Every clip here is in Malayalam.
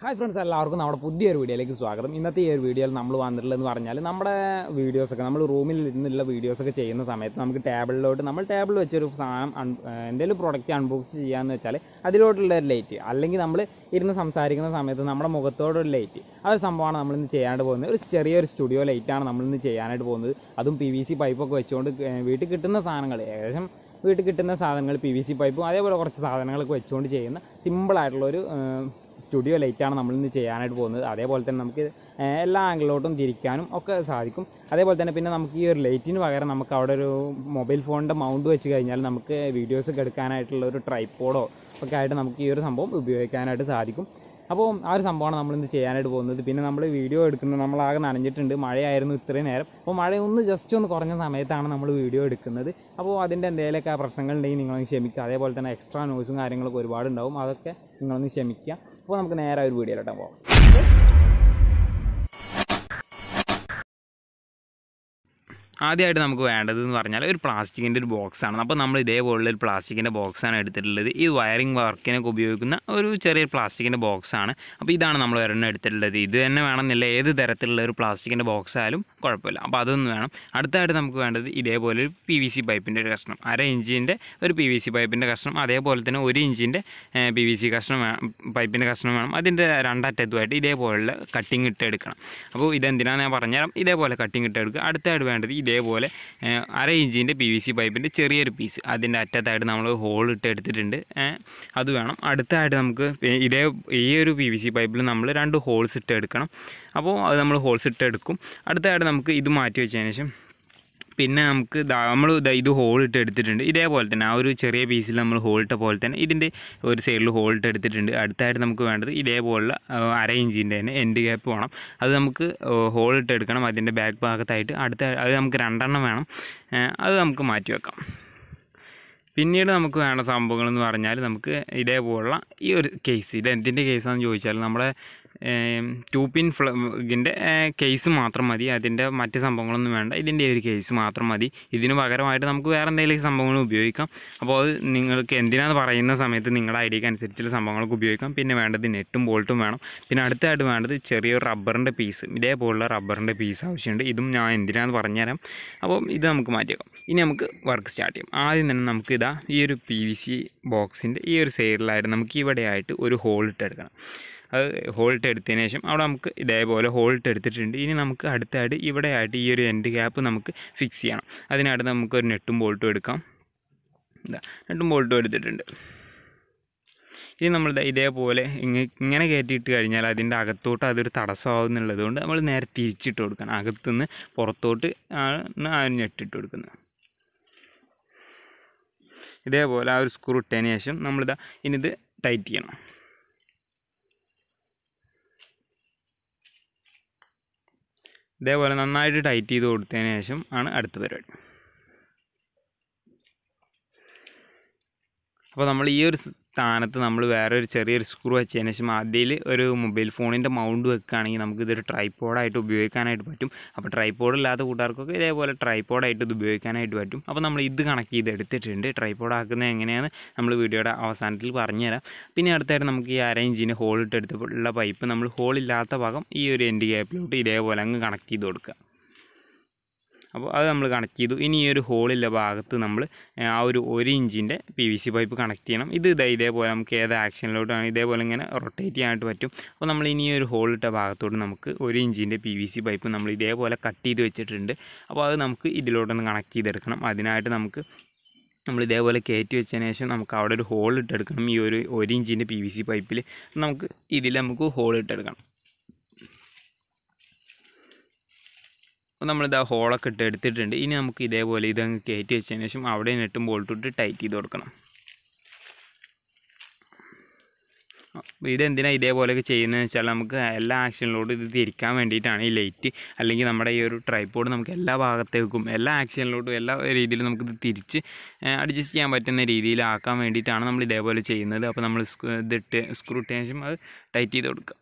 Hi friends, എല്ലാവർക്കും നമ്മുടെ പുതിയൊരു വീഡിയോയിലേക്ക് സ്വാഗതം. ഇന്നത്തെ ഈ ഒരു വീഡിയോയിൽ നമ്മൾ വന്നിട്ടുള്ളതെന്ന് പറഞ്ഞാൽ നമ്മുടെ വീഡിയോസൊക്കെ നമ്മൾ റൂമിൽ ഇരുന്നുള്ള വീഡിയോസൊക്കെ ചെയ്യുന്ന സമയത്ത് നമുക്ക് ടേബിളിൽ വെച്ചൊരു സാധനം എന്തെങ്കിലും പ്രൊഡക്റ്റ് അൺബോക്സ് ചെയ്യാമെന്ന് വെച്ചാൽ അതിലോട്ടുള്ള ഒരു ലൈറ്റ്, അല്ലെങ്കിൽ നമ്മൾ ഇരുന്ന് സംസാരിക്കുന്ന സമയത്ത് നമ്മുടെ മുഖത്തോടൊരു ലൈറ്റ്, ആ ഒരു സംഭവമാണ് നമ്മളിന്ന് ചെയ്യാനായിട്ട് പോകുന്നത്. ഒരു ചെറിയൊരു സ്റ്റുഡിയോ ലൈറ്റാണ് നമ്മളിന്ന് ചെയ്യാനായിട്ട് പോകുന്നത്. അതും PVC പൈപ്പൊക്കെ വെച്ചുകൊണ്ട് വീട്ടിൽ കിട്ടുന്ന സാധനങ്ങൾ, ഏകദേശം വീട്ടിൽ കിട്ടുന്ന സാധനങ്ങൾ PVC പൈപ്പും അതേപോലെ കുറച്ച് സാധനങ്ങളൊക്കെ വെച്ചുകൊണ്ട് ചെയ്യുന്ന സിമ്പിളായിട്ടുള്ളൊരു സ്റ്റുഡിയോ ലൈറ്റാണ് നമ്മളിന്ന് ചെയ്യാനായിട്ട് പോകുന്നത്. അതേപോലെ തന്നെ നമുക്ക് എല്ലാ ആംഗിളിലോട്ടും തിരിക്കാനും ഒക്കെ സാധിക്കും. അതേപോലെ തന്നെ പിന്നെ നമുക്ക് ഈ ഒരു ലൈറ്റിന് പകരം നമുക്ക് അവിടെ ഒരു മൊബൈൽ ഫോണിൻ്റെ മൗണ്ട് വെച്ച് കഴിഞ്ഞാൽ നമുക്ക് വീഡിയോസൊക്കെ എടുക്കാനായിട്ടുള്ള ഒരു ട്രൈപ്പോഡോ ഒക്കെ ആയിട്ട് നമുക്ക് ഈ ഒരു സംഭവം ഉപയോഗിക്കാനായിട്ട് സാധിക്കും. അപ്പോൾ ആ ഒരു സംഭവമാണ് നമ്മളിന്ന് ചെയ്യാനായിട്ട് പോകുന്നത്. പിന്നെ നമ്മൾ വീഡിയോ എടുക്കുന്നത്, നമ്മളാകെ നനഞ്ഞിട്ടുണ്ട്, മഴയായിരുന്നു ഇത്രയും നേരം. അപ്പോൾ മഴ ജസ്റ്റ് ഒന്ന് കുറഞ്ഞ സമയത്താണ് നമ്മൾ വീഡിയോ എടുക്കുന്നത്. അപ്പോൾ അതിൻ്റെ എന്തെങ്കിലുമൊക്കെ പ്രശ്നങ്ങളുണ്ടെങ്കിൽ നിങ്ങളൊന്ന് ക്ഷമിക്കുക. അതേപോലെ തന്നെ എക്സ്ട്രാ നോയ്സും കാര്യങ്ങളൊക്കെ ഒരുപാടുണ്ടാവും, അതൊക്കെ നിങ്ങളൊന്ന് ക്ഷമിക്കുക. അപ്പോൾ നമുക്ക് നേരെ ഒരു വീഡിയോയിലോട്ട് പോകാം. ആദ്യമായിട്ട് നമുക്ക് വേണ്ടതെന്ന് പറഞ്ഞാൽ ഒരു പ്ലാസ്റ്റിക്കിൻ്റെ ഒരു ബോക്സാണ്. അപ്പോൾ നമ്മൾ ഇതേപോലുള്ളൊരു പ്ലാസ്റ്റിക്കിൻ്റെ ബോക്സാണ് എടുത്തിട്ടുള്ളത്. ഈ വയറിംഗ് വർക്കിനൊക്കെ ഉപയോഗിക്കുന്ന ഒരു ചെറിയ പ്ലാസ്റ്റിക്കിൻ്റെ ബോക്സാണ്. അപ്പോൾ ഇതാണ് നമ്മൾ ഒരെണ്ണം എടുത്തിട്ടുള്ളത്. ഇത് തന്നെ വേണമെന്നില്ല, ഏത് തരത്തിലുള്ള ഒരു പ്ലാസ്റ്റിക്കിൻ്റെ ബോക്സ് ആയാലും കുഴപ്പമില്ല. അപ്പോൾ അതൊന്നും വേണം. അടുത്തായിട്ട് നമുക്ക് വേണ്ടത് ഇതേപോലെ ഒരു PVC പൈപ്പിൻ്റെ ഒരു കഷ്ണം, 1/2 ഇഞ്ചിൻ്റെ ഒരു PVC പൈപ്പിൻ്റെ കഷ്ണം, അതേപോലെ തന്നെ 1 ഇഞ്ചിൻ്റെ PVC കഷ്ണം പൈപ്പിൻ്റെ കഷ്ണം വേണം. അതിൻ്റെ രണ്ടറ്റത്തുമായിട്ട് ഇതേപോലുള്ള കട്ടിങ് ഇട്ടെടുക്കണം. അപ്പോൾ ഇതെന്തിനാണെന്ന് ഞാൻ പറഞ്ഞുതരാം. ഇതേപോലെ കട്ടിങ് ഇട്ടെടുക്കുക. അടുത്തായിട്ട് വേണ്ടത് ഇതേപോലെ 1/2 ഇഞ്ചിൻ്റെ PVC പൈപ്പിൻ്റെ ചെറിയൊരു പീസ്, അതിൻ്റെ അറ്റത്തായിട്ട് നമ്മൾ ഹോൾ ഇട്ട് എടുത്തിട്ടുണ്ട്, അത് വേണം. അടുത്തായിട്ട് നമുക്ക് ഈ ഒരു PVC പൈപ്പിൽ നമ്മൾ 2 ഹോൾസ് ഇട്ട് എടുക്കണം. അപ്പോൾ അത് നമ്മൾ ഹോൾസ് ഇട്ട് എടുക്കും. അടുത്തായിട്ട് നമുക്ക് ഇത് മാറ്റി വെച്ചതിന് ശേഷം പിന്നെ നമുക്ക് ഇത് ഹോളിട്ട് എടുത്തിട്ടുണ്ട്. ഇതേപോലെ തന്നെ ആ ഒരു ചെറിയ പീസിൽ നമ്മൾ ഹോളിട്ട പോലെ തന്നെ ഇതിൻ്റെ ഒരു സൈഡിൽ ഹോളിട്ട് എടുത്തിട്ടുണ്ട്. അടുത്തായിട്ട് നമുക്ക് വേണ്ടത് ഇതേപോലുള്ള 1/2 ഇഞ്ചിൻ്റെ തന്നെ എൻഡ് ക്യാപ്പ് വേണം. അത് നമുക്ക് ഹോളിട്ട് എടുക്കണം അതിൻ്റെ ബാക്ക് ഭാഗത്തായിട്ട്. അത് നമുക്ക് 2 വേണം. അത് നമുക്ക് മാറ്റി വെക്കാം. പിന്നീട് നമുക്ക് വേണ്ട സംഭവങ്ങളെന്ന് പറഞ്ഞാൽ നമുക്ക് ഇതേപോലുള്ള ഈ ഒരു കേസ്, ഇത് എന്തിൻ്റെ കേസാണെന്ന് ചോദിച്ചാൽ നമ്മുടെ 2 പിൻ ഫ്ലഗിൻ്റെ കേസ് മാത്രം മതി. അതിൻ്റെ മറ്റ് സംഭവങ്ങളൊന്നും വേണ്ട, ഇതിൻ്റെ ഒരു കേസ് മാത്രം മതി. ഇതിന് പകരമായിട്ട് നമുക്ക് വേറെ എന്തെങ്കിലും സംഭവങ്ങൾ ഉപയോഗിക്കാം. അപ്പോൾ അത് നിങ്ങൾക്ക് എന്തിനാണെന്ന് പറയുന്ന സമയത്ത് നിങ്ങളുടെ ഐഡിയക്ക് അനുസരിച്ചുള്ള സംഭവങ്ങൾക്ക് ഉപയോഗിക്കാം. പിന്നെ വേണ്ടത് നെട്ടും ബോൾട്ടും വേണം. പിന്നെ അടുത്തായിട്ട് വേണ്ടത് ചെറിയൊരു റബ്ബറിൻ്റെ പീസ്, ഇതേപോലുള്ള റബ്ബറിൻ്റെ പീസ് ആവശ്യമുണ്ട്. ഇതും ഞാൻ എന്തിനാണെന്ന് പറഞ്ഞുതരാം. അപ്പോൾ ഇത് നമുക്ക് മാറ്റിയേക്കാം. ഇനി നമുക്ക് വർക്ക് സ്റ്റാർട്ട് ചെയ്യാം. ആദ്യം തന്നെ നമുക്ക് ഈ ഒരു PVC ബോക്സിൻ്റെ ഈ ഒരു സൈഡിലായിട്ട് നമുക്ക് ഇവിടെയായിട്ട് ഒരു ഹോളിട്ട് എടുക്കണം. അത് ഹോൾട്ട് എടുത്തതിന് ശേഷം അവിടെ നമുക്ക് ഇതേപോലെ ഹോൾട്ട് എടുത്തിട്ടുണ്ട്. ഇനി നമുക്ക് അടുത്തായിട്ട് ഇവിടെയായിട്ട് ഈ ഒരു എൻഡ് ക്യാപ്പ് നമുക്ക് ഫിക്സ് ചെയ്യണം. അതിനായിട്ട് നമുക്കൊരു നെട്ടും ബോൾട്ടും എടുക്കാം. നെട്ടും ബോൾട്ടും എടുത്തിട്ടുണ്ട്. ഇനി നമ്മൾ ഇതേപോലെ ഇങ്ങനെ കയറ്റിയിട്ട് കഴിഞ്ഞാൽ അതിൻ്റെ അകത്തോട്ട് അതൊരു തടസ്സമാകുന്നുള്ളത് കൊണ്ട് നമ്മൾ നേരെ തിരിച്ചിട്ട് കൊടുക്കണം. അകത്തുനിന്ന് പുറത്തോട്ട് ആണ് നെട്ടിട്ട് കൊടുക്കുന്നത്. ഇതേപോലെ ആ ഒരു സ്ക്രൂ ഇട്ടതിന് ശേഷം ഇനിത് ടൈറ്റ് ചെയ്യണം. ഇതേപോലെ നന്നായിട്ട് ടൈറ്റ് ചെയ്ത് കൊടുത്തതിന് ശേഷം ആണ് അടുത്ത പരിപാടി. അപ്പോൾ നമ്മൾ ഈ ഒരു സ്ഥാനത്ത് നമ്മൾ വേറെ ഒരു ചെറിയൊരു സ്ക്രൂ വെച്ചതിന് ശേഷം അതിൽ ഒരു മൊബൈൽ ഫോണിൻ്റെ മൗണ്ട് വെക്കുകയാണെങ്കിൽ നമുക്കിതൊരു ട്രൈപ്പോഡായിട്ട് ഉപയോഗിക്കാനായിട്ട് പറ്റും. അപ്പോൾ ട്രൈപ്പോഡ് ഇല്ലാത്ത കൂട്ടുകാർക്കൊക്കെ ഇതേപോലെ ട്രൈപ്പോഡായിട്ട് ഇത് ഉപയോഗിക്കാനായിട്ട് പറ്റും. അപ്പോൾ നമ്മൾ ഇത് കണക്ട് ചെയ്ത് എടുത്തിട്ടുണ്ട്. ട്രൈപ്പോഡ് ആക്കുന്നത് എങ്ങനെയാണ് നമ്മൾ വീഡിയോയുടെ അവസാനത്തിൽ പറഞ്ഞുതരാം. പിന്നെ അടുത്തായിട്ട് നമുക്ക് ഈ 1/2 ഇഞ്ചിന് ഹോളിട്ട് എടുത്തുള്ള പൈപ്പ് നമ്മൾ ഹോളില്ലാത്ത ഭാഗം ഈ ഒരു എൻഡ് ക്യാപ്പിലോട്ട് ഇതേപോലെ അങ്ങ് കണക്ട് ചെയ്ത് കൊടുക്കുക. അപ്പോൾ അത് നമ്മൾ കണക്ട് ചെയ്തു. ഇനി ഈ ഒരു ഹോളില്ല ഭാഗത്ത് നമ്മൾ ആ ഒരു 1 ഇഞ്ചിൻ്റെ PVC പൈപ്പ് കണക്ട് ചെയ്യണം. ഇതേപോലെ നമുക്ക് ഏത് ആക്ഷനിലോട്ടാണ് ഇതേപോലെ ഇങ്ങനെ റൊട്ടേറ്റ് ചെയ്യാനായിട്ട് പറ്റും. അപ്പോൾ നമ്മൾ ഇനി ഒരു ഹോളിട്ട ഭാഗത്തോട്ട് നമുക്ക് 1 ഇഞ്ചിൻ്റെ PVC പൈപ്പ് നമ്മൾ ഇതേപോലെ കട്ട് ചെയ്ത് വെച്ചിട്ടുണ്ട്. അപ്പോൾ അത് നമുക്ക് ഇതിലോട്ടൊന്ന് കണക്ട് ചെയ്തെടുക്കണം. അതിനായിട്ട് നമ്മൾ ഇതേപോലെ കയറ്റി വെച്ചതിന് ശേഷം നമുക്ക് അവിടെ ഒരു ഹോൾ ഇട്ടെടുക്കണം. ഈ ഒരു 1 ഇഞ്ചിൻ്റെ PVC പൈപ്പിൽ നമുക്ക് ഹോൾ ഇട്ടെടുക്കണം. അപ്പോൾ നമ്മളിത് ഹോളൊക്കെ എടുത്തിട്ടുണ്ട്. ഇനി നമുക്ക് ഇതേപോലെ ഇതങ്ങ് കയറ്റി വെച്ചതിന് ശേഷം അവിടെ നെട്ടും ബോൾട്ടും ഇട്ട് ടൈറ്റ് ചെയ്ത് കൊടുക്കണം. അപ്പോൾ ഇതെന്തിനാണ് ഇതേപോലെയൊക്കെ ചെയ്യുന്നതെന്ന് വെച്ചാൽ നമുക്ക് എല്ലാ ആക്ഷനിലോട്ടും ഇത് തിരിക്കാൻ വേണ്ടിയിട്ടാണ് ഈ ലൈറ്റ്. അല്ലെങ്കിൽ നമ്മുടെ ഈ ഒരു ട്രൈപ്പോഡ് നമുക്ക് എല്ലാ ഭാഗത്തേക്കും എല്ലാ ആക്ഷനിലോട്ടും എല്ലാ രീതിയിലും നമുക്കിത് തിരിച്ച് അഡ്ജസ്റ്റ് ചെയ്യാൻ പറ്റുന്ന രീതിയിലാക്കാൻ വേണ്ടിയിട്ടാണ് നമ്മൾ ഇതേപോലെ ചെയ്യുന്നത്. അപ്പോൾ നമ്മൾ സ്ക്രൂ ഇട്ടതിന് ശേഷം അത് ടൈറ്റ് ചെയ്ത് കൊടുക്കുക.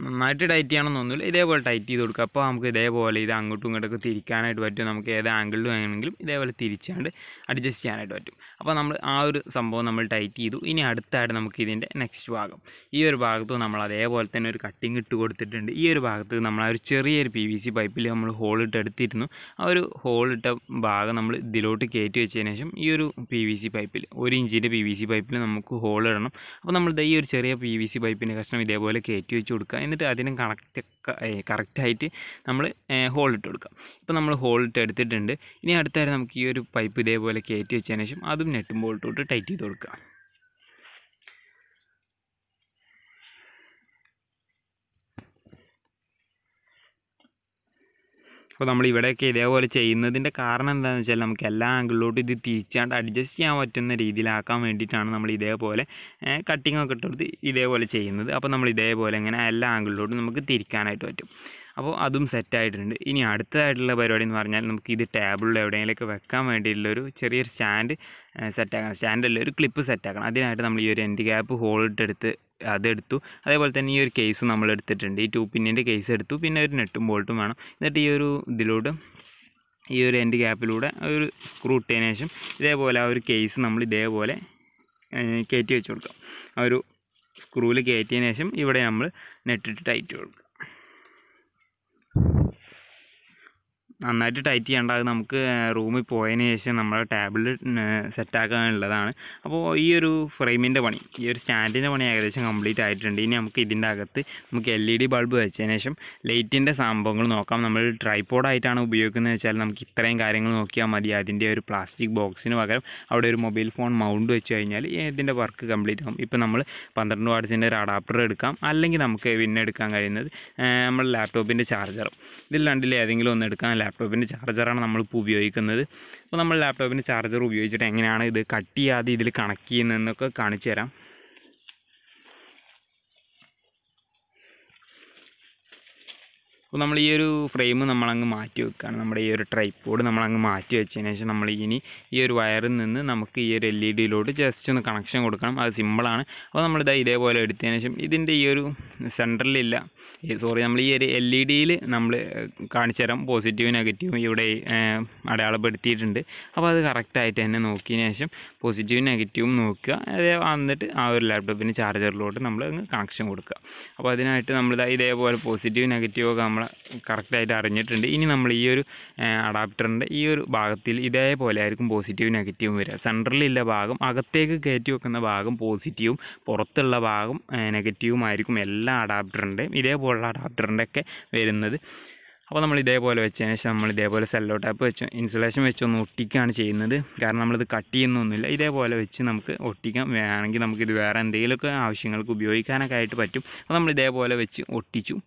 നന്നായിട്ട് ടൈറ്റ് ചെയ്യണമെന്നൊന്നുമില്ല, ഇതേപോലെ ടൈറ്റ് ചെയ്ത് കൊടുക്കുക. അപ്പോൾ നമുക്ക് ഇതേപോലെ ഇത് അങ്ങോട്ടും ഇങ്ങോട്ടൊക്കെ തിരിക്കാനായിട്ട് പറ്റും. നമുക്ക് ഏത് ആംഗിളിൽ വേണമെങ്കിലും ഇതേപോലെ തിരിച്ചാണ്ട് അഡ്ജസ്റ്റ് ചെയ്യാനായിട്ട് പറ്റും. അപ്പോൾ നമ്മൾ ആ ഒരു സംഭവം നമ്മൾ ടൈറ്റ് ചെയ്തു. ഇനി അടുത്തായിട്ട് നമുക്ക് ഇതിൻ്റെ നെക്സ്റ്റ് ഭാഗം, ഈ ഒരു ഭാഗത്ത് നമ്മൾ അതേപോലെ തന്നെ ഒരു കട്ടിങ് ഇട്ട് കൊടുത്തിട്ടുണ്ട്. ഈ ഒരു ഭാഗത്ത് നമ്മൾ ആ ഒരു ചെറിയൊരു PVC പൈപ്പിൽ നമ്മൾ ഹോളിട്ട് എടുത്തിരുന്നു. ആ ഒരു ഹോളിട്ട ഭാഗം നമ്മൾ ഇതിലോട്ട് കയറ്റി വെച്ചതിന് ശേഷം ഈ ഒരു PVC പൈപ്പിൽ 1 ഇഞ്ചിൻ്റെ PVC പൈപ്പിൽ നമുക്ക് ഹോളിടണം. അപ്പോൾ നമ്മൾ ഈ ഒരു ചെറിയ PVC പൈപ്പിൻ്റെ കഷ്ണം ഇതേപോലെ കയറ്റി വെച്ച് കൊടുക്കുക. എന്നിട്ട് അതിന് കറക്റ്റായിട്ട് നമ്മൾ ഹോളിട്ട് കൊടുക്കുക. ഇപ്പോൾ നമ്മൾ ഹോളിട്ട് എടുത്തിട്ടുണ്ട്. ഇനി അടുത്തായിട്ട് നമുക്ക് ഈ ഒരു പൈപ്പ് ഇതേപോലെ കയറ്റി വെച്ചതിന് ശേഷം അതും നെറ്റും ബോൾട്ടും ഇട്ട് ടൈറ്റ് ചെയ്ത് കൊടുക്കുക. അപ്പോൾ നമ്മൾ ഇവിടെയൊക്കെ ഇതേപോലെ ചെയ്യുന്നതിൻ്റെ കാരണം എന്താണെന്ന് വെച്ചാൽ നമുക്ക് എല്ലാ ആംഗിളിലോട്ടും ഇത് തിരിച്ചാണ്ട് അഡ്ജസ്റ്റ് ചെയ്യാൻ പറ്റുന്ന രീതിയിലാക്കാൻ വേണ്ടിയിട്ടാണ് നമ്മൾ ഇതേപോലെ കട്ടിങ്ങൊക്കെ ഇട്ടെടുത്ത് ഇതേപോലെ ചെയ്യുന്നത്. അപ്പോൾ നമ്മൾ ഇതേപോലെ ഇങ്ങനെ എല്ലാ ആംഗിളിലോട്ടും നമുക്ക് തിരിക്കാനായിട്ട് പറ്റും. അപ്പോൾ അതും സെറ്റായിട്ടുണ്ട്. ഇനി അടുത്തതായിട്ടുള്ള പരിപാടി എന്ന് പറഞ്ഞാൽ നമുക്ക് ഇത് ടേബിളിൽ എവിടെയെങ്കിലുമൊക്കെ വെക്കാൻ വേണ്ടിയിട്ടുള്ളൊരു ചെറിയൊരു സ്റ്റാൻഡ് സെറ്റാക്കണം. സ്റ്റാൻഡല്ല, ഒരു ക്ലിപ്പ് സെറ്റാക്കണം. അതിനായിട്ട് നമ്മൾ ഈ ഒരു എൻഡ് ക്യാപ്പ് ഹോളിട്ടെടുത്ത് അതെടുത്തു. അതേപോലെ തന്നെ ഈ ഒരു കേസ് നമ്മൾ എടുത്തിട്ടുണ്ട്. ഈ 2 പിന്നിൻ്റെ കേസ് എടുത്തു. പിന്നെ ഒരു നെട്ടും ബോൾട്ടും വേണം. എന്നിട്ട് ഈ ഒരു ഇതിലൂടെ ഈ ഒരു എൻഡ് ക്യാപ്പിലൂടെ ഒരു സ്ക്രൂ ഇട്ടതിന് ശേഷം ഇതേപോലെ ആ ഒരു കേസ് നമ്മൾ ഇതേപോലെ കയറ്റി വെച്ച് കൊടുക്കാം. ആ ഒരു സ്ക്രൂവിൽ കയറ്റിയതിന് ശേഷം ഇവിടെ നമ്മൾ നെട്ടിട്ട് ടൈറ്റ് കൊടുക്കുക. നന്നായിട്ട് ടൈറ്റ് ചെയ്യേണ്ട, അത് നമുക്ക് റൂമിൽ പോയതിന് ശേഷം നമ്മുടെ ടേബിളിൽ സെറ്റാക്കാനുള്ളതാണ്. അപ്പോൾ ഈ ഒരു ഫ്രെയിമിൻ്റെ പണി, ഈ ഒരു സ്റ്റാൻഡിൻ്റെ പണി ഏകദേശം കംപ്ലീറ്റ് ആയിട്ടുണ്ട്. ഇനി നമുക്ക് ഇതിൻ്റെ അകത്ത് നമുക്ക് LED ബൾബ് വെച്ചതിന് ശേഷം ലൈറ്റിൻ്റെ സംഭവങ്ങൾ നോക്കാം. നമ്മൾ ട്രൈപോഡായിട്ടാണ് ഉപയോഗിക്കുന്നത് വെച്ചാൽ നമുക്ക് ഇത്രയും കാര്യങ്ങൾ നോക്കിയാൽ മതി. അതിൻ്റെ ഒരു പ്ലാസ്റ്റിക് ബോക്സിന് പകരം അവിടെ ഒരു മൊബൈൽ ഫോൺ മൗണ്ട് വെച്ച് കഴിഞ്ഞാൽ ഇതിൻ്റെ വർക്ക് കംപ്ലീറ്റ് ആകും. ഇപ്പോൾ നമ്മൾ 12 വാട്ട്സിൻ്റെ ഒരു അഡാപ്റ്റർ എടുക്കാം, അല്ലെങ്കിൽ നമുക്ക് പിന്നെ എടുക്കാൻ കഴിയുന്നത് നമ്മൾ ലാപ്ടോപ്പിൻ്റെ ചാർജറും. ഇതിൽ രണ്ടിൽ ഏതെങ്കിലും ഒന്ന് എടുക്കാം. ലാപ്ടോപ്പിൻ്റെ ചാർജറാണ് നമ്മളിപ്പോൾ ഉപയോഗിക്കുന്നത്. അപ്പോൾ നമ്മൾ ലാപ്ടോപ്പിൻ്റെ ചാർജർ ഉപയോഗിച്ചിട്ട് എങ്ങനെയാണ് ഇത് കട്ട് ചെയ്യാതെ ഇതിൽ കണക്ട് ചെയ്യുന്നതെന്നൊക്കെ കാണിച്ചു തരാം. അപ്പോൾ നമ്മൾ ഈ ഒരു ഫ്രെയിം നമ്മളങ്ങ് മാറ്റി വെക്കുകയാണ്. നമ്മുടെ ഈ ഒരു ട്രൈപോഡ് നമ്മളങ്ങ് മാറ്റി വെച്ചതിന് ശേഷം നമ്മൾ ഇനി ഈ ഒരു വയറിൽ നിന്ന് നമുക്ക് ഈ ഒരു LED ജസ്റ്റ് ഒന്ന് കണക്ഷൻ കൊടുക്കണം. അത് സിമ്പിളാണ്. അപ്പോൾ നമ്മളിത് ഇതേപോലെ എടുത്തതിന് ശേഷം ഇതിൻ്റെ ഈ ഒരു സെൻറ്ററിലില്ല, നമ്മൾ ഈ ഒരു LED നമ്മൾ കാണിച്ചു തരാം. പോസിറ്റീവും നെഗറ്റീവും ഇവിടെ അടയാളപ്പെടുത്തിയിട്ടുണ്ട്. അപ്പോൾ അത് കറക്റ്റായിട്ട് തന്നെ നോക്കിയതിന് ശേഷം പോസിറ്റീവും നെഗറ്റീവും നോക്കുക. എന്നിട്ട് ആ ഒരു ലാപ്ടോപ്പിൻ്റെ ചാർജറിലോട്ട് നമ്മൾ കണക്ഷൻ കൊടുക്കുക. അപ്പോൾ അതിനായിട്ട് നമ്മൾ ഇതേപോലെ പോസിറ്റീവ് നെഗറ്റീവൊക്കെ നമ്മൾ കറക്റ്റായിട്ട് അറിഞ്ഞിട്ടുണ്ട്. ഇനി നമ്മൾ ഈ ഒരു അഡാപ്റ്ററിൻ്റെ ഈ ഒരു ഭാഗത്തിൽ ഇതേപോലെ ആയിരിക്കും പോസിറ്റീവും നെഗറ്റീവും വരിക. സെൻറ്ററിലുള്ള ഭാഗം, അകത്തേക്ക് കയറ്റി വെക്കുന്ന ഭാഗം പോസിറ്റീവും, പുറത്തുള്ള ഭാഗം നെഗറ്റീവും ആയിരിക്കും എല്ലാ അഡാപ്റ്ററിൻ്റെയും. ഇതേപോലുള്ള അഡാപ്റ്ററിൻ്റെ ഒക്കെ വരുന്നത്. അപ്പോൾ നമ്മൾ ഇതേപോലെ വെച്ചതിന് ശേഷം നമ്മൾ ഇതേപോലെ സെല്ലോ ടാപ്പ് വെച്ച് ഇൻസുലേഷൻ വെച്ചൊന്ന് ഒട്ടിക്കുകയാണ് ചെയ്യുന്നത്. കാരണം നമ്മളിത് കട്ട് ചെയ്യുന്നൊന്നുമില്ല, ഇതേപോലെ വെച്ച് നമുക്ക് ഒട്ടിക്കാം. വേണമെങ്കിൽ നമുക്കിത് വേറെ എന്തെങ്കിലുമൊക്കെ ആവശ്യങ്ങൾക്ക് ഉപയോഗിക്കാനൊക്കെ ആയിട്ട് പറ്റും. അപ്പോൾ നമ്മൾ ഇതേപോലെ വെച്ച് ഒട്ടിച്ചു.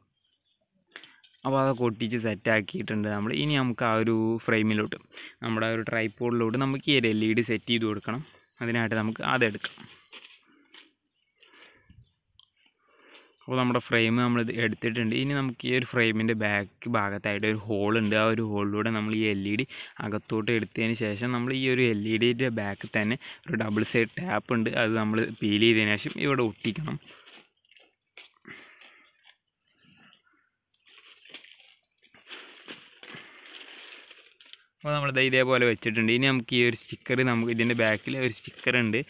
അപ്പോൾ അതൊക്കെ ഒട്ടിച്ച് സെറ്റാക്കിയിട്ടുണ്ട് നമ്മൾ. ഇനി നമുക്ക് ആ ഒരു ഫ്രെയിമിലോട്ട്, നമ്മുടെ ആ ഒരു ട്രൈപോഡിലോട്ട് നമുക്ക് ഈ ഒരു LED സെറ്റ് ചെയ്ത് കൊടുക്കണം. അതിനായിട്ട് നമുക്ക് അതെടുക്കാം. അപ്പോൾ നമ്മുടെ ഫ്രെയിം നമ്മൾ എടുത്തിട്ടുണ്ട്. ഇനി നമുക്ക് ഈ ഒരു ഫ്രെയിമിൻ്റെ ബാക്ക് ഭാഗത്തായിട്ട് ഒരു ഹോളുണ്ട്. ആ ഒരു ഹോളിലൂടെ നമ്മൾ ഈ LED അകത്തോട്ട് എടുത്തതിന് ശേഷം നമ്മൾ ഈ ഒരു LEDയുടെ ബാക്കിൽ തന്നെ ഒരു ഡബിൾ സൈഡ് ടാപ്പ് ഉണ്ട്. അത് നമ്മൾ പീൽ ചെയ്തതിന് ശേഷം ഇവിടെ ഒട്ടിക്കണം. അപ്പോൾ നമ്മളിത് ഇതേപോലെ വെച്ചിട്ടുണ്ട്. ഇനി നമുക്ക് ഈ ഒരു സ്റ്റിക്കർ, നമുക്ക് ഇതിൻ്റെ ബാക്കിൽ ഒരു സ്റ്റിക്കർ ഉണ്ട്.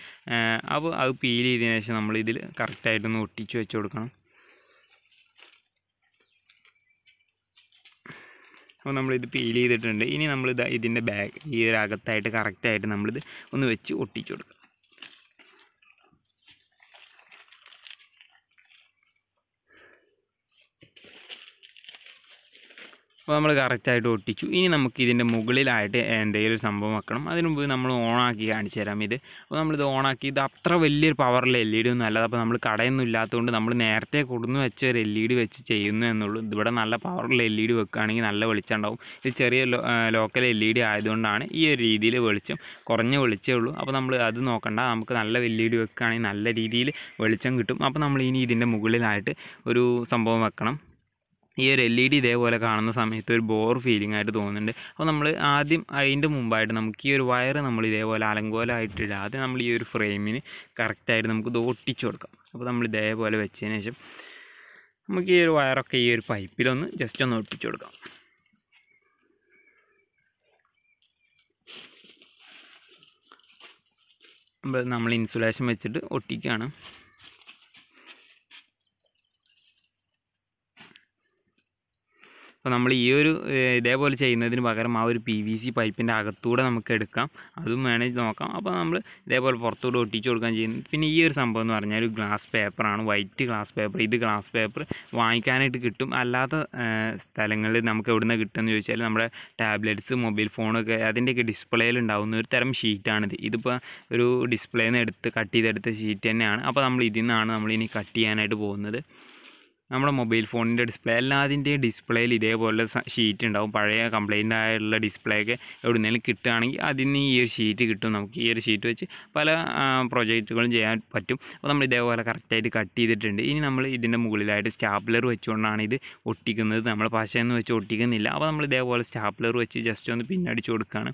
അപ്പോൾ അത് പീൽ ചെയ്തതിന് ശേഷം നമ്മളിതിൽ കറക്റ്റായിട്ടൊന്ന് ഒട്ടിച്ച് വെച്ച് കൊടുക്കണം. അപ്പോൾ നമ്മളിത് പീൽ ചെയ്തിട്ടുണ്ട്. ഇനി നമ്മളിത് ഇതിൻ്റെ ബാക്ക് ഈ ഒരു അകത്തായിട്ട് കറക്റ്റായിട്ട് നമ്മളിത് ഒന്ന് വെച്ച് ഒട്ടിച്ച് കൊടുക്കുക. അപ്പോൾ നമ്മൾ കറക്റ്റായിട്ട് ഒട്ടിച്ചു. ഇനി നമുക്ക് ഇതിൻ്റെ മുകളിലായിട്ട് എന്തെങ്കിലും ഒരു സംഭവം വെക്കണം. അതിന് മുമ്പ് നമ്മൾ ഓണാക്കി കാണിച്ചു തരാം ഇത്. അപ്പോൾ നമ്മളിത് ഓണാക്കി, ഇത് അത്ര വലിയൊരു പവറുള്ള LED ഒന്നും അല്ല. അപ്പോൾ നമ്മൾ കടയൊന്നും ഇല്ലാത്തതുകൊണ്ട് നമ്മൾ നേരത്തെ കൊടുന്ന് വെച്ച ഒരു LED വെച്ച് ചെയ്യുന്നു എന്നുള്ളൂ. ഇവിടെ നല്ല പവറുള്ള LED വെക്കുകയാണെങ്കിൽ നല്ല വെളിച്ചം ഉണ്ടാവും. ഇത് ചെറിയ ലോക്കൽ LED ആയതുകൊണ്ടാണ് ഈ ഒരു രീതിയിൽ വെളിച്ചം, കുറഞ്ഞ വെളിച്ചമേ ഉള്ളൂ. അപ്പോൾ നമ്മൾ അത് നോക്കണ്ട, നമുക്ക് നല്ല LED വെക്കുകയാണെങ്കിൽ നല്ല രീതിയിൽ വെളിച്ചം കിട്ടും. അപ്പോൾ നമ്മൾ ഇനി ഇതിൻ്റെ മുകളിലായിട്ട് ഒരു സംഭവം വെക്കണം. ഈ ഒരു LED ഇതേപോലെ കാണുന്ന സമയത്ത് ഒരു ബോർ ഫീലിംഗ് ആയിട്ട് തോന്നുന്നുണ്ട്. അപ്പോൾ നമ്മൾ ആദ്യം അതിൻ്റെ മുമ്പായിട്ട് നമുക്ക് ഈ ഒരു വയറ് നമ്മൾ ഇതേപോലെ അലങ്കോലമായിട്ടിടാതെ നമ്മൾ ഈ ഒരു ഫ്രെയിമിന് കറക്റ്റായിട്ട് നമുക്ക് ഇത് ഒട്ടിച്ചു കൊടുക്കാം. അപ്പോൾ നമ്മൾ ഇതേപോലെ വെച്ചതിന് ശേഷം നമുക്ക് ഈ ഒരു വയറൊക്കെ ഈ ഒരു പൈപ്പിലൊന്ന് ജസ്റ്റ് ഒന്ന് ഒട്ടിച്ചു കൊടുക്കാം. നമ്മൾ ഇൻസുലേഷൻ വെച്ചിട്ട് ഒട്ടിക്കുകയാണ്. അപ്പോൾ നമ്മൾ ഈ ഒരു ഇതേപോലെ ചെയ്യുന്നതിന് പകരം ആ ഒരു PVC പൈപ്പിൻ്റെ അകത്തൂടെ നമുക്ക് എടുക്കാം, അതും വേണമെങ്കിൽ നോക്കാം. അപ്പോൾ നമ്മൾ ഇതേപോലെ പുറത്തൂടെ ഒട്ടിച്ച് കൊടുക്കാൻ ചെയ്യുന്നത്. പിന്നെ ഈ ഒരു സംഭവം എന്ന് പറഞ്ഞാൽ ഒരു ഗ്ലാസ് പേപ്പറാണ്, വൈറ്റ് ഗ്ലാസ് പേപ്പർ. ഇത് ഗ്ലാസ് പേപ്പർ വാങ്ങിക്കാനായിട്ട് കിട്ടും. അല്ലാത്ത സ്ഥലങ്ങളിൽ നമുക്ക് എവിടെ നിന്ന് കിട്ടുമെന്ന് ചോദിച്ചാൽ നമ്മുടെ ടാബ്ലറ്റ്സ്, മൊബൈൽ ഫോണൊക്കെ അതിൻ്റെയൊക്കെ ഡിസ്പ്ലേയിൽ ഉണ്ടാകുന്ന ഒരു തരം ഷീറ്റാണിത്. ഇതിപ്പോൾ ഒരു ഡിസ്പ്ലേയിൽ നിന്ന് എടുത്ത് കട്ട് ചെയ്തെടുത്ത ഷീറ്റ് തന്നെയാണ്. അപ്പോൾ നമ്മൾ ഇതിൽ നിന്നാണ് നമ്മളിനി കട്ട് ചെയ്യാനായിട്ട് പോകുന്നത്. നമ്മുടെ മൊബൈൽ ഫോണിൻ്റെ ഡിസ്പ്ലേ എല്ലാതിൻ്റെയും ഡിസ്പ്ലേയിൽ ഇതേപോലെ ഷീറ്റ് ഉണ്ടാവും. പഴയ കംപ്ലൈൻ്റ് ആയുള്ള ഡിസ്പ്ലേ ഒക്കെ എവിടെയെങ്കിലും കിട്ടുകയാണെങ്കിൽ അതിന് ഈ ഒരു ഷീറ്റ് കിട്ടും. നമുക്ക് ഈ ഒരു ഷീറ്റ് വെച്ച് പല പ്രൊജക്റ്റുകളും ചെയ്യാൻ പറ്റും. അപ്പോൾ നമ്മൾ ഇതേപോലെ കറക്റ്റായിട്ട് കട്ട് ചെയ്തിട്ടുണ്ട്. ഇനി നമ്മൾ ഇതിൻ്റെ മുകളിലായിട്ട് സ്റ്റാപ്ലർ വെച്ചുകൊണ്ടാണ് ഇത് ഒട്ടിക്കുന്നത്. നമ്മൾ പശയൊന്നും വെച്ച് ഒട്ടിക്കുന്നില്ല. അപ്പോൾ നമ്മൾ ഇതേപോലെ സ്റ്റാപ്ലർ വെച്ച് ജസ്റ്റ് ഒന്ന് പിന്നടിച്ച് കൊടുക്കുകയാണ്.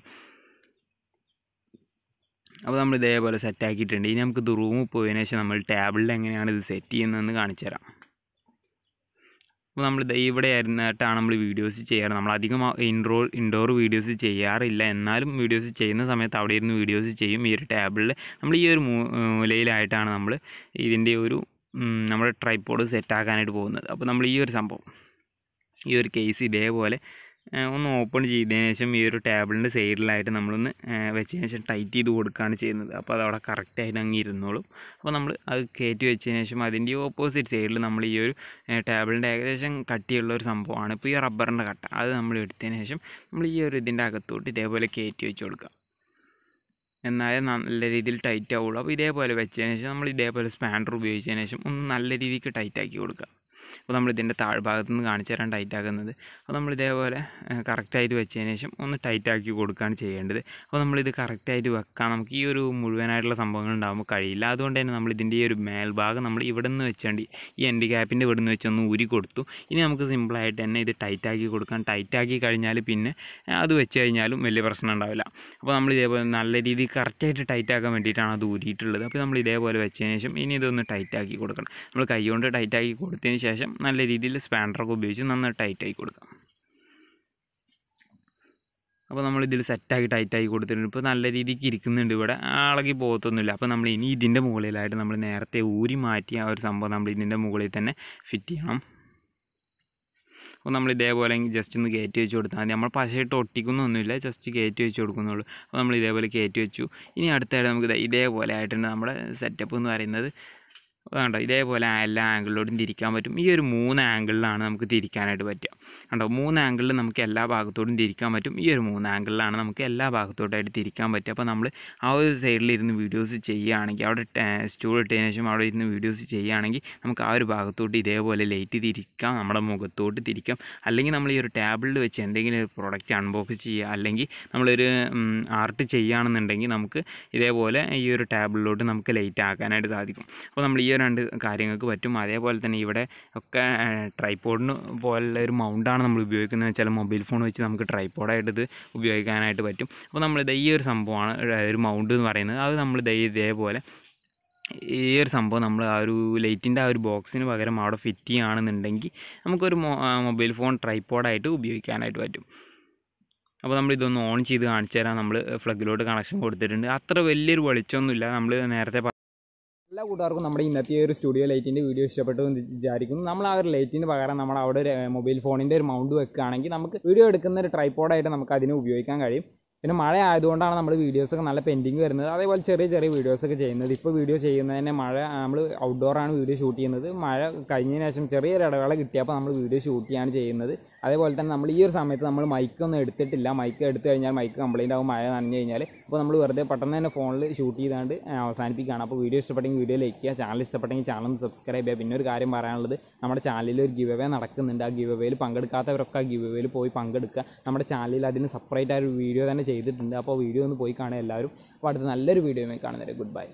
അപ്പോൾ നമ്മൾ ഇതേപോലെ സെറ്റാക്കിയിട്ടുണ്ട്. ഇനി നമുക്ക് ഇത് റൂമിൽ പോയതിനു ശേഷം നമ്മൾ ടേബിളിൽ എങ്ങനെയാണ് ഇത് സെറ്റ് ചെയ്യുന്നതെന്ന് കാണിച്ചു തരാം. അപ്പോൾ നമ്മൾ ഇവിടെ ആയിരുന്നിട്ടാണ് നമ്മൾ വീഡിയോസ് ചെയ്യാറ്. നമ്മളധികം ഇൻഡോർ വീഡിയോസ് ചെയ്യാറില്ല. എന്നാലും വീഡിയോസ് ചെയ്യുന്ന സമയത്ത് അവിടെ ഇരുന്ന് വീഡിയോസ് ചെയ്യും. ഈ ഒരു ടേബിളിൽ നമ്മൾ ഈ ഒരു മൂലയിലായിട്ടാണ് നമ്മൾ ഇതിൻ്റെ ഒരു നമ്മുടെ ട്രൈപോഡ് സെറ്റാക്കാനായിട്ട് പോകുന്നത്. അപ്പോൾ നമ്മൾ ഈ ഒരു സംഭവം, ഈ ഒരു കേസ് ഇതേപോലെ ഒന്ന് ഓപ്പൺ ചെയ്തതിന് ശേഷം ഈ ഒരു ടേബിളിൻ്റെ സൈഡിലായിട്ട് നമ്മളൊന്ന് വെച്ചതിന് ശേഷം ടൈറ്റ് ചെയ്ത് കൊടുക്കുകയാണ് ചെയ്യുന്നത്. അപ്പോൾ അതവിടെ കറക്റ്റായിട്ട് അങ്ങ് ഇരുന്നോളും. അപ്പോൾ നമ്മൾ അത് കയറ്റി വെച്ചതിന് ശേഷം അതിൻ്റെ ഓപ്പോസിറ്റ് സൈഡിൽ നമ്മൾ ഈ ഒരു ടേബിളിൻ്റെ ഏകദേശം കട്ടിയുള്ള ഒരു സംഭവമാണ് ഇപ്പോൾ ഈ റബ്ബറിൻ്റെ കട്ട, അത് നമ്മൾ എടുത്തതിന് ശേഷം നമ്മൾ ഈ ഒരു ഇതിൻ്റെ അകത്തോട്ട് ഇതേപോലെ കയറ്റി വെച്ച് കൊടുക്കുക. എന്നാലേ നല്ല രീതിയിൽ ടൈറ്റ് ആവുള്ളൂ. അപ്പോൾ ഇതേപോലെ വെച്ചതിന് ശേഷം നമ്മൾ ഇതേപോലെ സ്പാൻഡർ ഉപയോഗിച്ചതിന് ശേഷം ഒന്ന് നല്ല രീതിക്ക് ടൈറ്റാക്കി കൊടുക്കുക. അപ്പോൾ നമ്മൾ ഇതിൻ്റെ താഴ്ഭാഗത്ത് നിന്ന് കാണിച്ചു തരാൻ ടൈറ്റാക്കുന്നത്. അപ്പോൾ നമ്മൾ ഇതേപോലെ കറക്റ്റായിട്ട് വെച്ചതിന് ശേഷം ഒന്ന് ടൈറ്റാക്കി കൊടുക്കുകയാണ് ചെയ്യേണ്ടത്. അപ്പോൾ നമ്മളിത് കറക്റ്റായിട്ട് വെക്കാൻ നമുക്ക് ഈ ഒരു മുഴുവനായിട്ടുള്ള സംഭവങ്ങൾ ഉണ്ടാകുമ്പോൾ കഴിയില്ല. അതുകൊണ്ട് തന്നെ നമ്മൾ ഇതിൻ്റെ ഈ ഒരു മേൽഭാഗം നമ്മൾ ഇവിടെ നിന്ന് വെച്ചുകൊണ്ട് ഈ എൻഡ് ക്യാപ്പിൻ്റെ ഇവിടെ നിന്ന് വെച്ചൊന്ന് ഊരി കൊടുത്തു. ഇനി നമുക്ക് സിമ്പിളായിട്ട് തന്നെ ഇത് ടൈറ്റാക്കി കൊടുക്കാം. ടൈറ്റാക്കി കഴിഞ്ഞാൽ പിന്നെ അത് വെച്ച് കഴിഞ്ഞാലും വലിയ പ്രശ്നം ഉണ്ടാവില്ല. അപ്പോൾ നമ്മൾ ഇതേപോലെ നല്ല രീതിയിൽ കറക്റ്റായിട്ട് ടൈറ്റാക്കാൻ വേണ്ടിയിട്ടാണ് അത് ഊരിയിട്ടുള്ളത്. അപ്പോൾ നമ്മൾ ഇതേപോലെ വെച്ചതിന് ശേഷം ഇനി ഇതൊന്ന് ടൈറ്റാക്കി കൊടുക്കണം. നമ്മൾ കൈ കൊണ്ട് ടൈറ്റാക്കി കൊടുത്തതിന് ശേഷം നല്ല രീതിയിൽ സ്പാൻഡറൊക്കെ ഉപയോഗിച്ച് നന്നായി ടൈറ്റാക്കി കൊടുക്കാം. അപ്പോൾ നമ്മളിതിൽ സെറ്റാക്കി ടൈറ്റാക്കി കൊടുത്തിട്ടുണ്ട്. ഇപ്പോൾ നല്ല രീതിക്ക് ഇരിക്കുന്നുണ്ട്, ഇവിടെ ഇളകി പോകത്തൊന്നുമില്ല. അപ്പോൾ നമ്മൾ ഇനി ഇതിൻ്റെ മുകളിലായിട്ട് നമ്മൾ നേരത്തെ ഊരി മാറ്റിയ ആ ഒരു സംഭവം നമ്മൾ ഇതിൻ്റെ മുകളിൽ തന്നെ ഫിറ്റ് ചെയ്യണം. അപ്പോൾ നമ്മൾ ഇതേപോലെ ജസ്റ്റ് ഒന്ന് കയറ്റി വെച്ച് കൊടുത്താൽ മതി. നമ്മൾ പശയിട്ട് ഒട്ടിക്കുന്നൊന്നുമില്ല, ജസ്റ്റ് കയറ്റി വെച്ച് കൊടുക്കുന്നുള്ളൂ. അപ്പോൾ നമ്മൾ ഇതേപോലെ കയറ്റി വെച്ചു. ഇനി അടുത്തായിട്ട് നമുക്ക് ഇതേപോലെ ആയിട്ടുണ്ട് നമ്മുടെ സെറ്റപ്പ് എന്ന് പറയുന്നത്. കണ്ടോ, ഇതേപോലെ എല്ലാ ആംഗിളിലോട്ടും തിരിക്കാൻ പറ്റും. ഈ ഒരു 3 ആംഗിളിലാണ് നമുക്ക് തിരിക്കാനായിട്ട് പറ്റുക. കണ്ടോ, 3 ആംഗിളിൽ നമുക്ക് എല്ലാ ഭാഗത്തോട്ടും തിരിക്കാൻ പറ്റും. ഈ ഒരു 3 ആംഗിളിലാണ് നമുക്ക് എല്ലാ ഭാഗത്തോട്ടായിട്ട് തിരിക്കാൻ പറ്റുക. അപ്പോൾ നമ്മൾ ആ ഒരു സൈഡിലിരുന്ന് വീഡിയോസ് ചെയ്യുകയാണെങ്കിൽ, അവിടെ സ്റ്റൂൾ ഇട്ടതിന് ശേഷം അവിടെ ഇരുന്ന് വീഡിയോസ് ചെയ്യുകയാണെങ്കിൽ നമുക്ക് ആ ഒരു ഭാഗത്തോട്ട് ഇതേപോലെ ലൈറ്റ് തിരിക്കാം, നമ്മുടെ മുഖത്തോട്ട് തിരിക്കാം. അല്ലെങ്കിൽ നമ്മൾ ഈ ഒരു ടേബിളിൽ വെച്ച് എന്തെങ്കിലും ഒരു പ്രൊഡക്റ്റ് അൺബോക്സ് ചെയ്യുക, അല്ലെങ്കിൽ നമ്മളൊരു ആർട്ട് ചെയ്യുകയാണെന്നുണ്ടെങ്കിൽ നമുക്ക് ഇതേപോലെ ഈ ഒരു ടേബിളിലോട്ട് നമുക്ക് ലൈറ്റ് ആക്കാനായിട്ട് സാധിക്കും. അപ്പോൾ നമ്മൾ ഈ 2 കാര്യങ്ങൾക്ക് പറ്റും. അതേപോലെ തന്നെ ഇവിടെ ഒക്കെ ട്രൈപോഡിന് പോലുള്ള ഒരു മൗണ്ടാണ് നമ്മൾ ഉപയോഗിക്കുന്നത് വെച്ചാൽ മൊബൈൽ ഫോൺ വെച്ച് നമുക്ക് ട്രൈപോഡായിട്ട് ഇത് ഉപയോഗിക്കാനായിട്ട് പറ്റും. അപ്പോൾ നമ്മളിത് ഈ ഒരു സംഭവമാണ് ഒരു മൗണ്ട് എന്ന് പറയുന്നത്. അത് നമ്മൾ ഇതേപോലെ ഈ ഒരു സംഭവം നമ്മൾ ആ ഒരു ലൈറ്റിൻ്റെ ആ ഒരു ബോക്സിന് പകരം അവിടെ ഫിറ്റ് ചെയ്യുകയാണെന്നുണ്ടെങ്കിൽ നമുക്കൊരു മൊബൈൽ ഫോൺ ട്രൈപോഡായിട്ട് ഉപയോഗിക്കാനായിട്ട് പറ്റും. അപ്പോൾ നമ്മളിതൊന്ന് ഓൺ ചെയ്ത് കാണിച്ചു തരാം. നമ്മൾ ഫ്ലഗിലോട്ട് കണക്ഷൻ കൊടുത്തിട്ടുണ്ട്. അത്ര വലിയൊരു വെളിച്ചമൊന്നുമില്ല. നമ്മൾ നേരത്തെ എല്ലാ കൂട്ടുകാർക്കും നമ്മുടെ ഇന്നത്തെ ഒരു സ്റ്റുഡിയോ ലൈറ്റിൻ്റെ വീഡിയോ ഇഷ്ടപ്പെട്ടു എന്ന് വിചാരിക്കുന്നു. നമ്മൾ ആ ഒരു ലൈറ്റിന് പകരം നമ്മൾ അവിടെ ഒരു മൊബൈൽ ഫോണിൻ്റെ ഒരു മൗണ്ട് വെക്കുകയാണെങ്കിൽ നമുക്ക് വീഡിയോ എടുക്കുന്ന ഒരു ട്രൈപോഡായിട്ട് നമുക്ക് അതിനെ ഉപയോഗിക്കാൻ കഴിയും. പിന്നെ മഴ ആയതുകൊണ്ടാണ് നമ്മൾ വീഡിയോസൊക്കെ നല്ല പെൻഡിങ് വരുന്നത്. അതേപോലെ ചെറിയ വീഡിയോസൊക്കെ ചെയ്യുന്നത്. ഇപ്പോൾ വീഡിയോ ചെയ്യുന്നതിന് മഴ, നമ്മൾ ഔട്ട്ഡോറാണ് വീഡിയോ ഷൂട്ട് ചെയ്യുന്നത്. മഴ കഴിഞ്ഞതിന് ശേഷം ചെറിയൊരു ഇടവേള കിട്ടിയപ്പോൾ നമ്മൾ വീഡിയോ ഷൂട്ട് ചെയ്യാണ് ചെയ്യുന്നത്. അതേപോലെ തന്നെ നമ്മൾ ഈ ഒരു സമയത്ത് നമ്മൾ മൈക്കൊന്നും എടുത്തിട്ടില്ല. മൈക്ക് എടുത്തു കഴിഞ്ഞാൽ മൈക്ക് കംപ്ലൈൻ്റ് ആവും മഴ നനഞ്ഞു കഴിഞ്ഞാൽ. അപ്പോൾ നമ്മൾ വെറുതെ പെട്ടെന്ന് തന്നെ ഫോണിൽ ഷൂട്ട് ചെയ്താണ്ട് അവസാനിപ്പിക്കുകയാണ്. അപ്പോൾ വീഡിയോ ഇഷ്ടപ്പെട്ടെങ്കിൽ വീഡിയോ ലൈക്ക് ചെയ്യുക, ചാനൽ ഇഷ്ടപ്പെട്ടെങ്കിൽ ചാനൽ ഒന്ന് സബ്സ്ക്രൈബ് ചെയ്യുക. പിന്നെ ഒരു കാര്യം പറയാനുള്ളത്, നമ്മുടെ ചാനലിൽ ഒരു ഗിവ് അവേ നടക്കുന്നുണ്ട്. ആ ഗിവ് അവേയിൽ പങ്കെടുക്കാത്തവരൊക്കെ ആ ഗിവ് അവേയിൽ പോയി പങ്കെടുക്കുക. നമ്മുടെ ചാനലിൽ അതിന് സെപ്പറേറ്റ് ആയ ഒരു വീഡിയോ തന്നെ ചെയ്തിട്ടുണ്ട്. അപ്പോൾ വീഡിയോ ഒന്ന് പോയി കാണുക എല്ലാവരും. അപ്പോൾ അടുത്ത നല്ലൊരു വീഡിയോയുമായി കാണുന്നവരെ ഗുഡ് ബൈ.